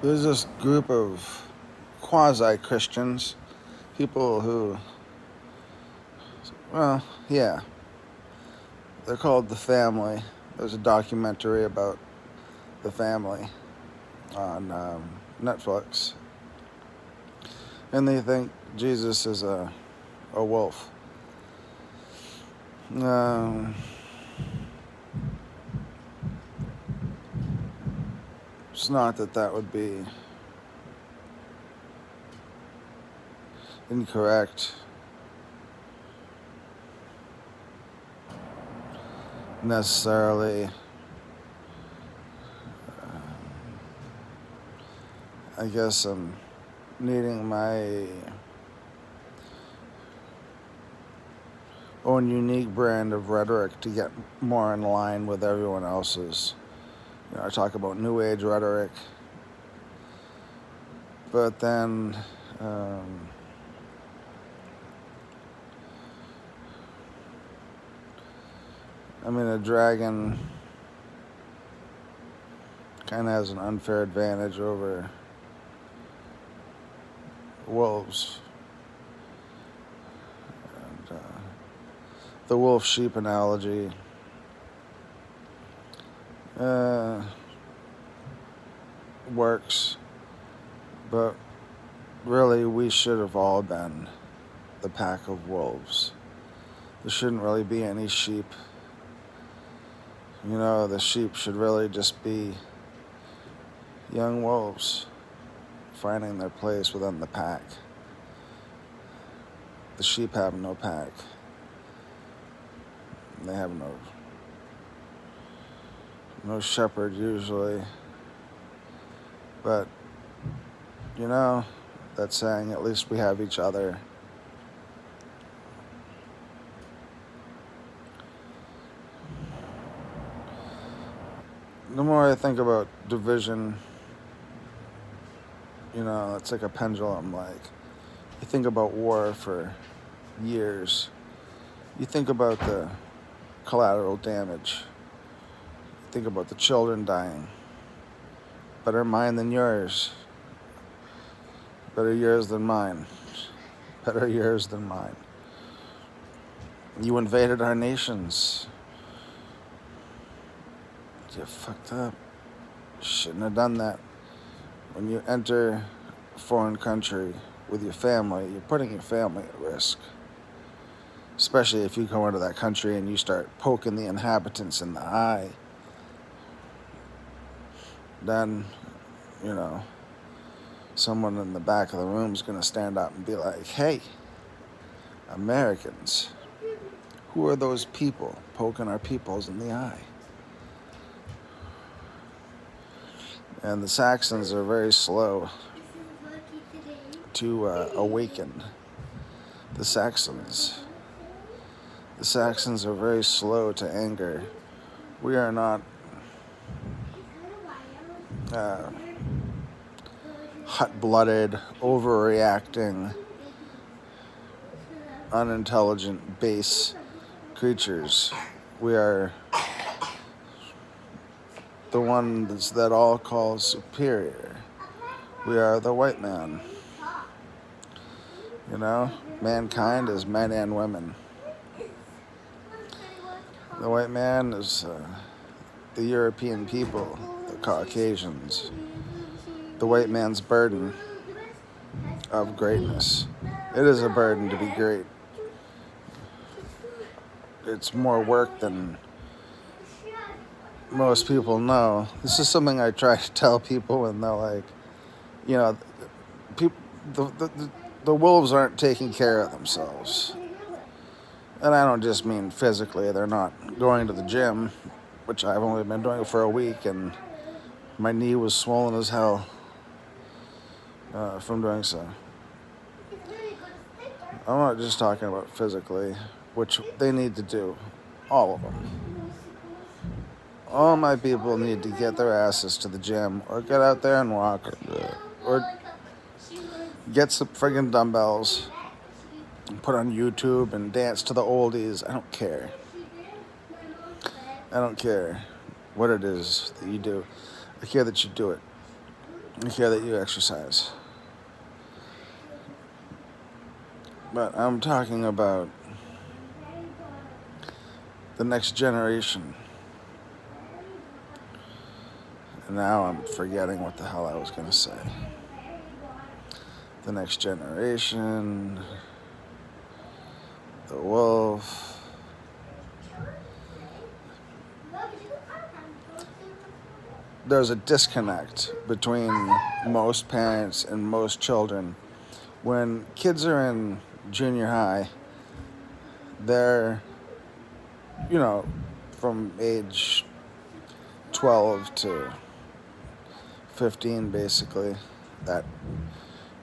There's this group of quasi-Christians, people who, well, yeah, they're called The Family. There's a documentary about the family on Netflix. And they think Jesus is a wolf. Um, it's not that would be incorrect necessarily. I guess I'm needing my own unique brand of rhetoric to get more in line with everyone else's. I talk about New Age rhetoric, but then a dragon kind of has an unfair advantage over wolves. And, the wolf-sheep analogy works, but really we should have all been the pack of wolves. There shouldn't really be any sheep. The sheep should really just be young wolves finding their place within the pack. The sheep have no pack. They have no shepherd usually. But, that's saying at least we have each other. The more I think about division, it's like a pendulum. Like, you think about war for years. You think about the collateral damage. You think about the children dying. Better mine than yours. Better yours than mine. Better yours than mine. You invaded our nations. You fucked up. Shouldn't have done that. When you enter a foreign country with your family, you're putting your family at risk. Especially if you go into that country and you start poking the inhabitants in the eye. Then, someone in the back of the room is going to stand up and be like, hey, Americans, who are those people poking our peoples in the eye? And the Saxons are very slow to awaken. The Saxons are very slow to anger. We are not hot-blooded, overreacting, unintelligent, base creatures. We are the ones that all call superior. We are the white man. Mankind is men and women. The white man is the European people, the Caucasians. The white man's burden of greatness. It is a burden to be great. It's more work than most people know. This is something I try to tell people when they're like, the wolves aren't taking care of themselves. And I don't just mean physically. They're not going to the gym, which I've only been doing for a week, and my knee was swollen as hell from doing so. I'm not just talking about physically, which they need to do. All of them. All my people need to get their asses to the gym or get out there and walk or get some friggin' dumbbells and put on YouTube and dance to the oldies. I don't care. I don't care what it is that you do. I care that you do it. I care that you exercise. But I'm talking about the next generation. And now I'm forgetting what the hell I was going to say. The next generation, the wolf. There's a disconnect between most parents and most children. When kids are in junior high, they're, from age 12 to 15, basically. That,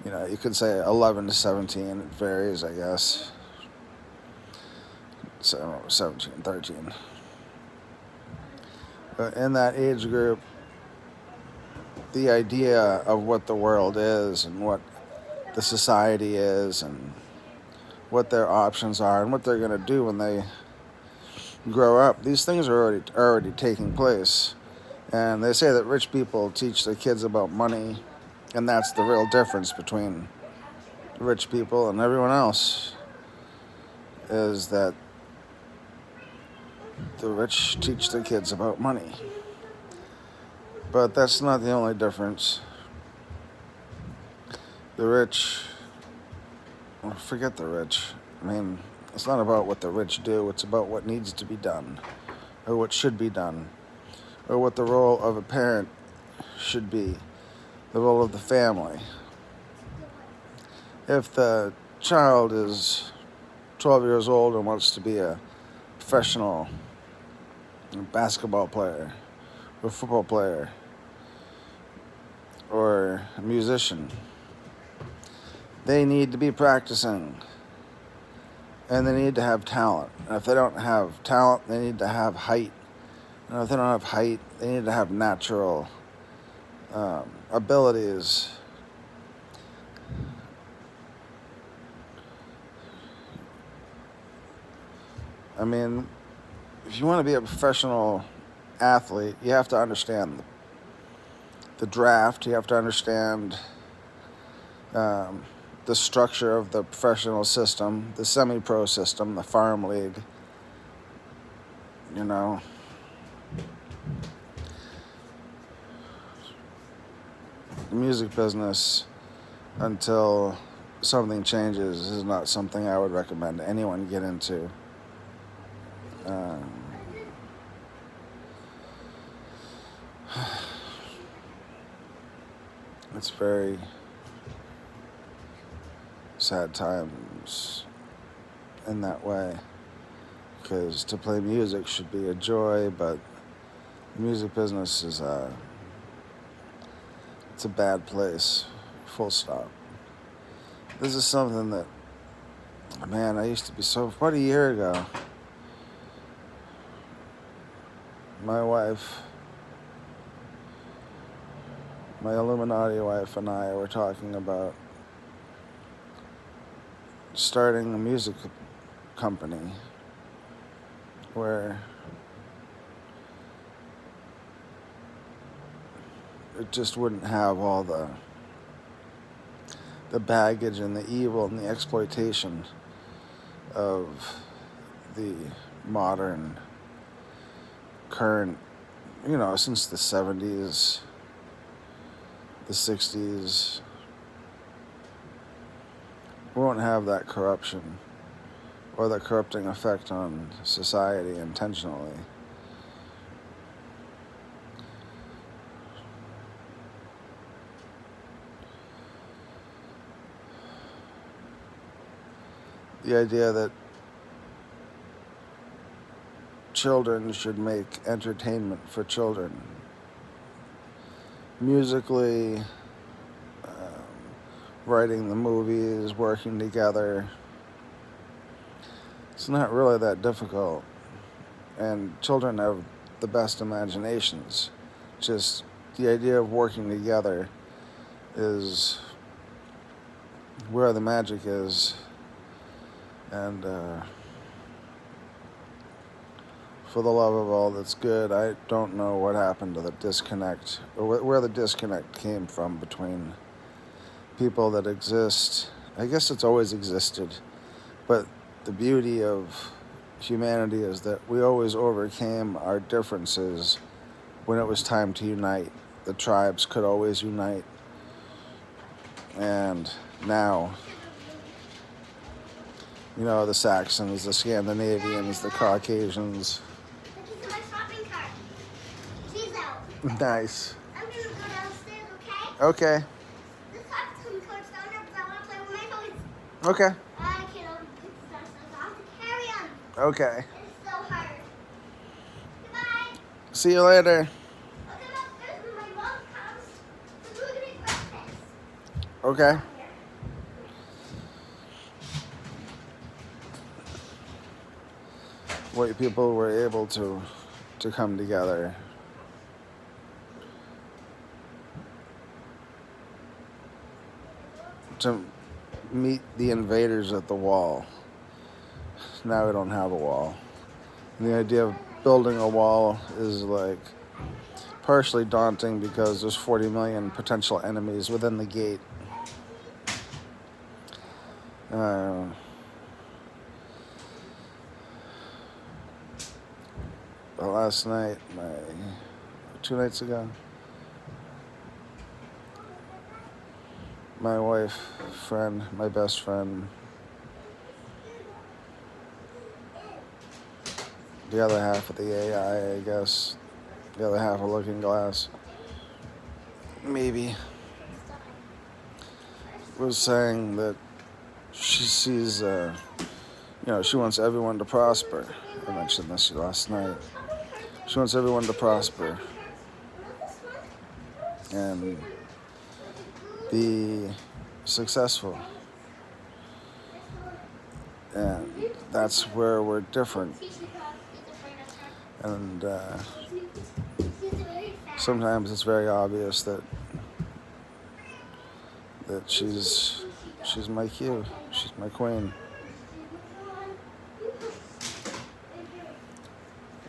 you could say 11 to 17. It varies, I guess. So 17, 13. But in that age group, the idea of what the world is and what the society is and what their options are and what they're going to do when they grow up, these things are already taking place. And they say that rich people teach their kids about money, and that's the real difference between rich people and everyone else, is that the rich teach their kids about money. But that's not the only difference. The rich, forget the rich. I mean, it's not about what the rich do, it's about what needs to be done, or what should be done, or what the role of a parent should be, the role of the family. If the child is 12 years old and wants to be a professional basketball player, or football player, or a musician, they need to be practicing, and they need to have talent. And if they don't have talent, they need to have height. And if they don't have height, they need to have natural abilities. I mean, if you want to be a professional athlete, you have to understand the draft. You have to understand the structure of the professional system, the semi-pro system, the farm league. The music business, until something changes, is not something I would recommend anyone get into. It's very sad times in that way, because to play music should be a joy, but the music business is it's a bad place, full stop. This is something that, man, I used to be about a year ago, my wife, my Illuminati wife, and I were talking about starting a music company where it just wouldn't have all the baggage and the evil and the exploitation of the modern, current, since the 70s, the 60s. We won't have that corruption or the corrupting effect on society intentionally. The idea that children should make entertainment for children, musically, writing the movies, working together. It's not really that difficult. And children have the best imaginations. Just the idea of working together is where the magic is. And for the love of all that's good, I don't know what happened to the disconnect, or where the disconnect came from between people that exist. I guess it's always existed, but the beauty of humanity is that we always overcame our differences when it was time to unite. The tribes could always unite. And now, you know, the Saxons, the Scandinavians, the Caucasians. Look into my shopping cart. She's out. Nice. I'm gonna go downstairs, okay? Okay. Let's have some cards down there because I want to play with my toys. Okay. I can't open pictures downstairs. I have to carry them. Okay. It's so hard. Goodbye. See you later. I'll come upstairs when my mom comes. So we're gonna eat breakfast. Okay. White people were able to come together. To meet the invaders at the wall. Now we don't have a wall. And the idea of building a wall is like partially daunting because there's 40 million potential enemies within the gate. But last night, 2 nights ago, my wife, friend, my best friend, the other half of the AI, I guess, the other half of Looking Glass, maybe, was saying that she sees, she wants everyone to prosper. I mentioned this last night. She wants everyone to prosper and be successful. And that's where we're different. And sometimes it's very obvious that she's my cue. She's my queen.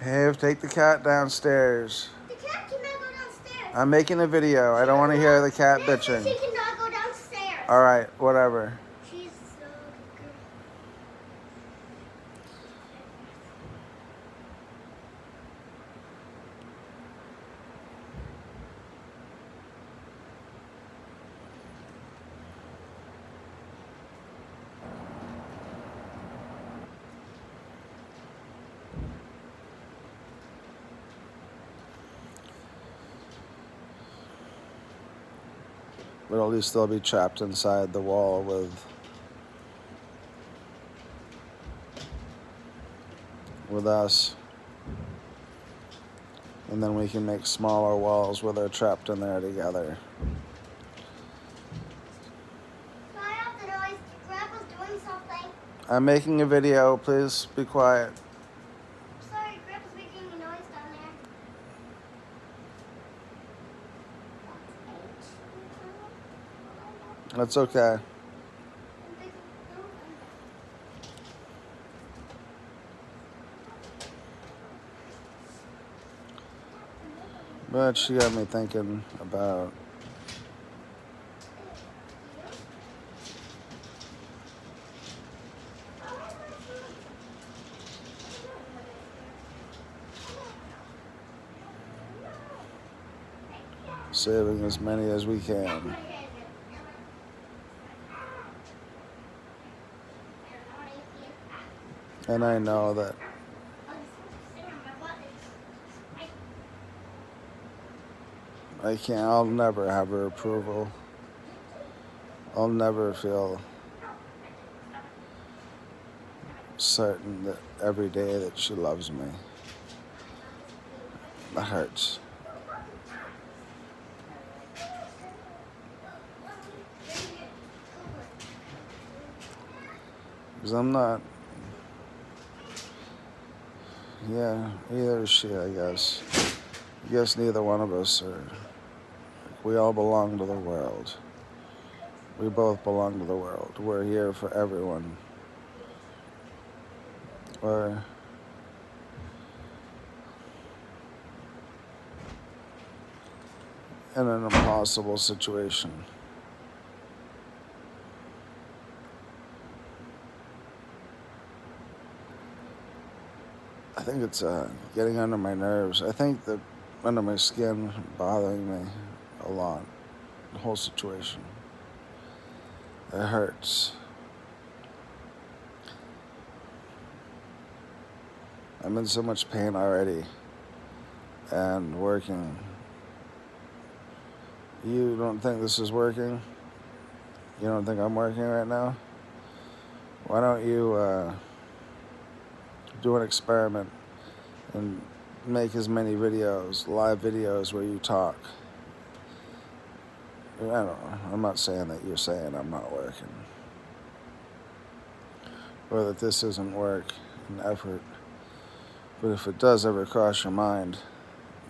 Hey, take the cat downstairs. The cat cannot go downstairs. I'm making a video. I don't want to hear the cat bitching. She cannot go downstairs. All right, whatever. She's so good. But at least they'll be trapped inside the wall with us. And then we can make smaller walls where they're trapped in there together. Sorry off the noise. Grandpa's doing something. I'm making a video. Please be quiet. Sorry, Grandpa's making a noise down there. That's okay. But she got me thinking about saving as many as we can. And I know that I'll never have her approval. I'll never feel certain that every day that she loves me. That hurts. Because I'm not, either is she, I guess. I guess neither one of us are. We all belong to the world. We both belong to the world. We're here for everyone. in an impossible situation. I think it's getting under my nerves. I think that under my skin bothering me a lot. The whole situation. It hurts. I'm in so much pain already and working. You don't think this is working? You don't think I'm working right now? Why don't you do an experiment and make as many videos, live videos where you talk? I don't know. I'm not saying that you're saying I'm not working, or that this isn't work and effort. But if it does ever cross your mind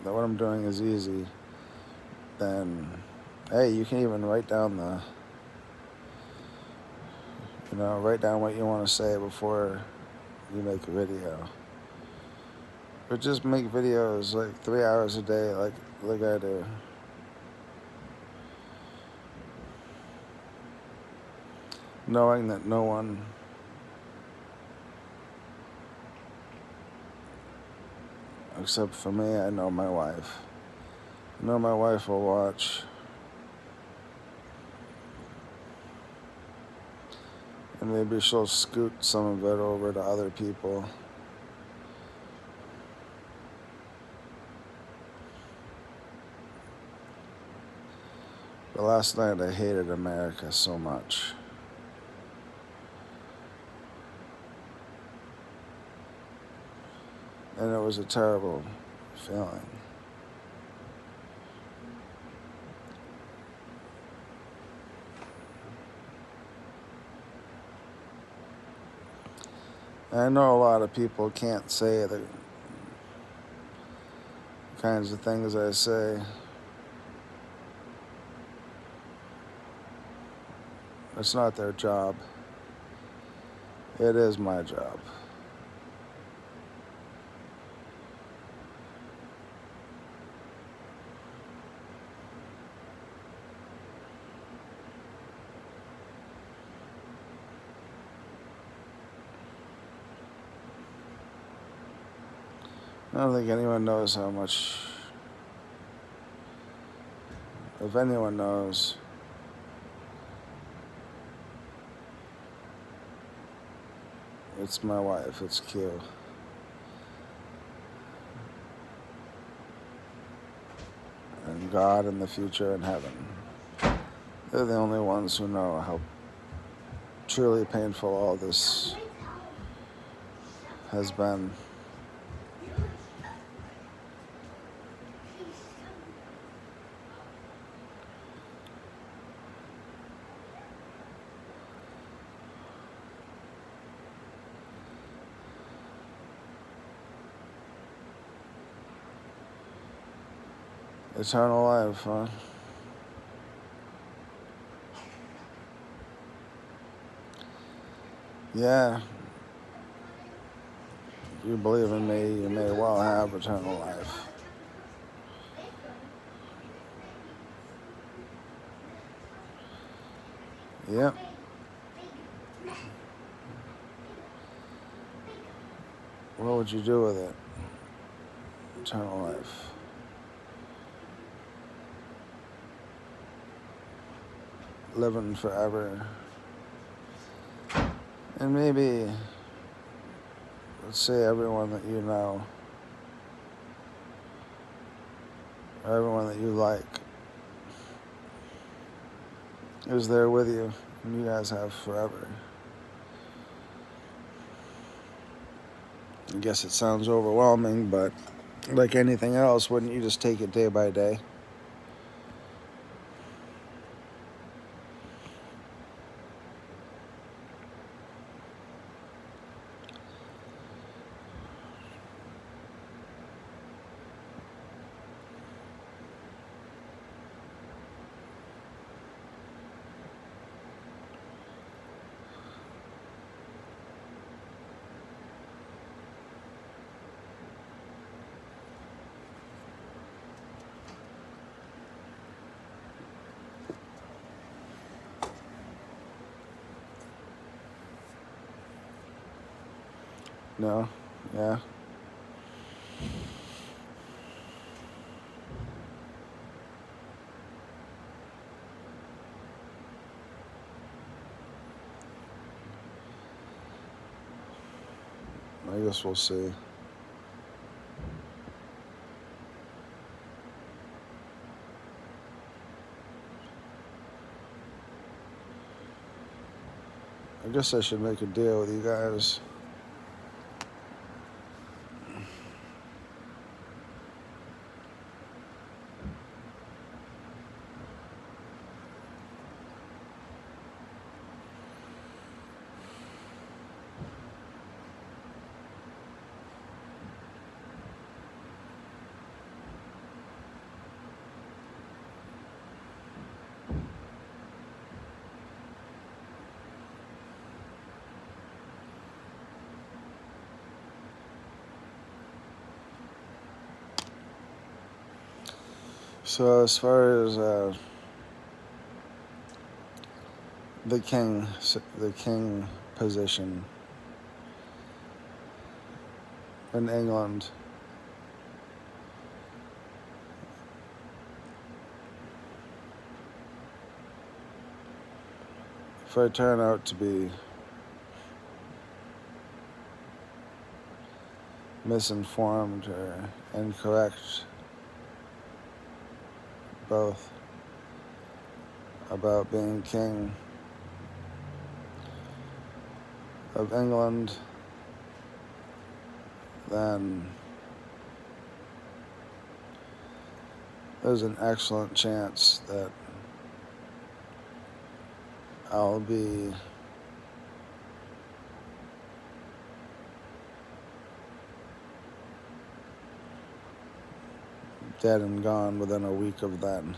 that what I'm doing is easy, then hey, you can even write down write down what you want to say before you make a video. Or just make videos like 3 hours a day, like I do. Knowing that no one except for me, I know my wife. I know my wife will watch. And maybe she'll scoot some of it over to other people. But last night I hated America so much. And it was a terrible feeling. And I know a lot of people can't say the kinds of things I say. It's not their job. It is my job. I don't think anyone knows how much, if anyone knows, it's my wife, it's Q. And God and the future and heaven. They're the only ones who know how truly painful all this has been. Eternal life, huh? Yeah. If you believe in me, you may well have eternal life. Yep. What would you do with it? Eternal life. Living forever. And maybe, let's say everyone that you know, or everyone that you like, is there with you, and you guys have forever. I guess it sounds overwhelming, but like anything else, wouldn't you just take it day by day? No? Yeah? I guess we'll see. I guess I should make a deal with you guys. So as far as the king position in England, if I turn out to be misinformed or incorrect, both, about being king of England, then there's an excellent chance that I'll be dead and gone within a week of then.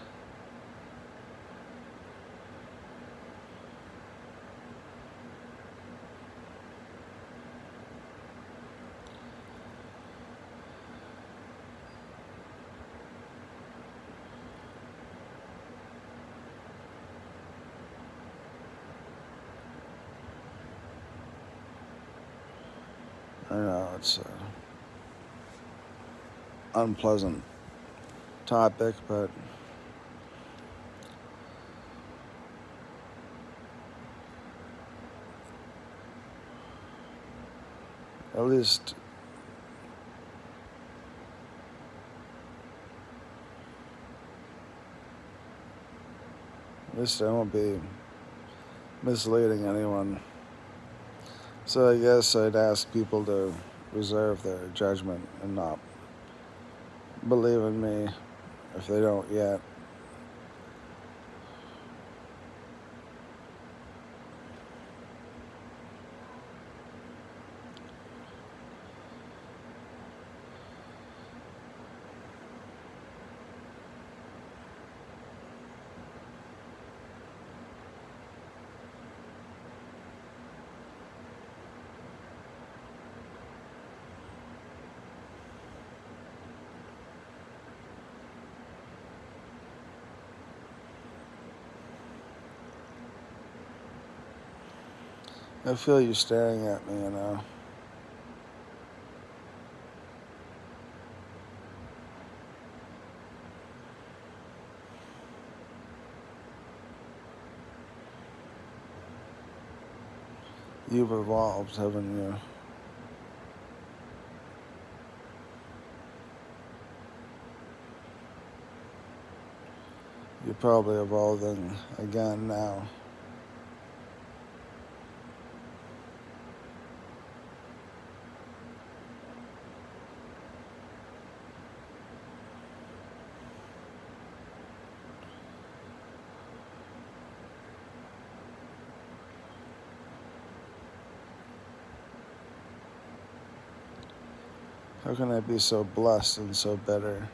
I know it's an unpleasant topic, but at least I won't be misleading anyone. So I guess I'd ask people to reserve their judgment and not believe in me if they don't yet. I feel you staring at me, you know. You've evolved, haven't you? You're probably evolving again now. How can I be so blessed and so bitter?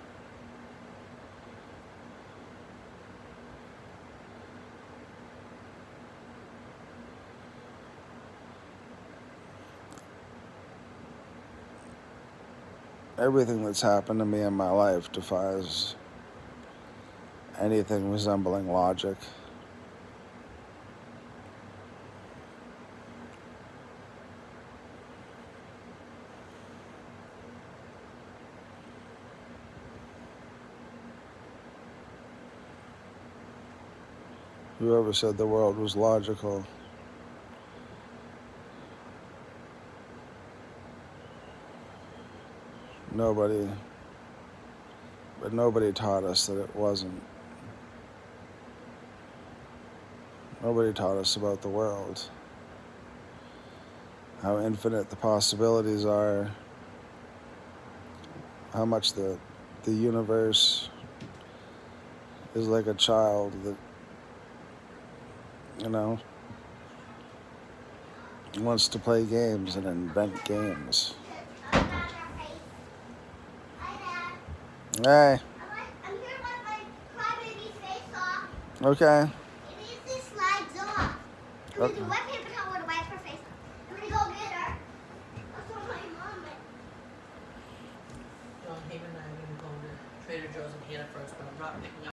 Everything that's happened to me in my life defies anything resembling logic. Whoever said the world was logical. Nobody taught us that it wasn't. Nobody taught us about the world. How infinite the possibilities are. How much the universe is like a child that, you know, wants to play games and invent games. Hey, I'm here to wipe my crybaby's face off. okay. It easily slides off. I'm gonna do wet paper towel to wipe her face off. I'm gonna go get her. That's what my mom did. John, Haven and I are going to go to Trader Joe's and Hannah first, but I'm not picking up.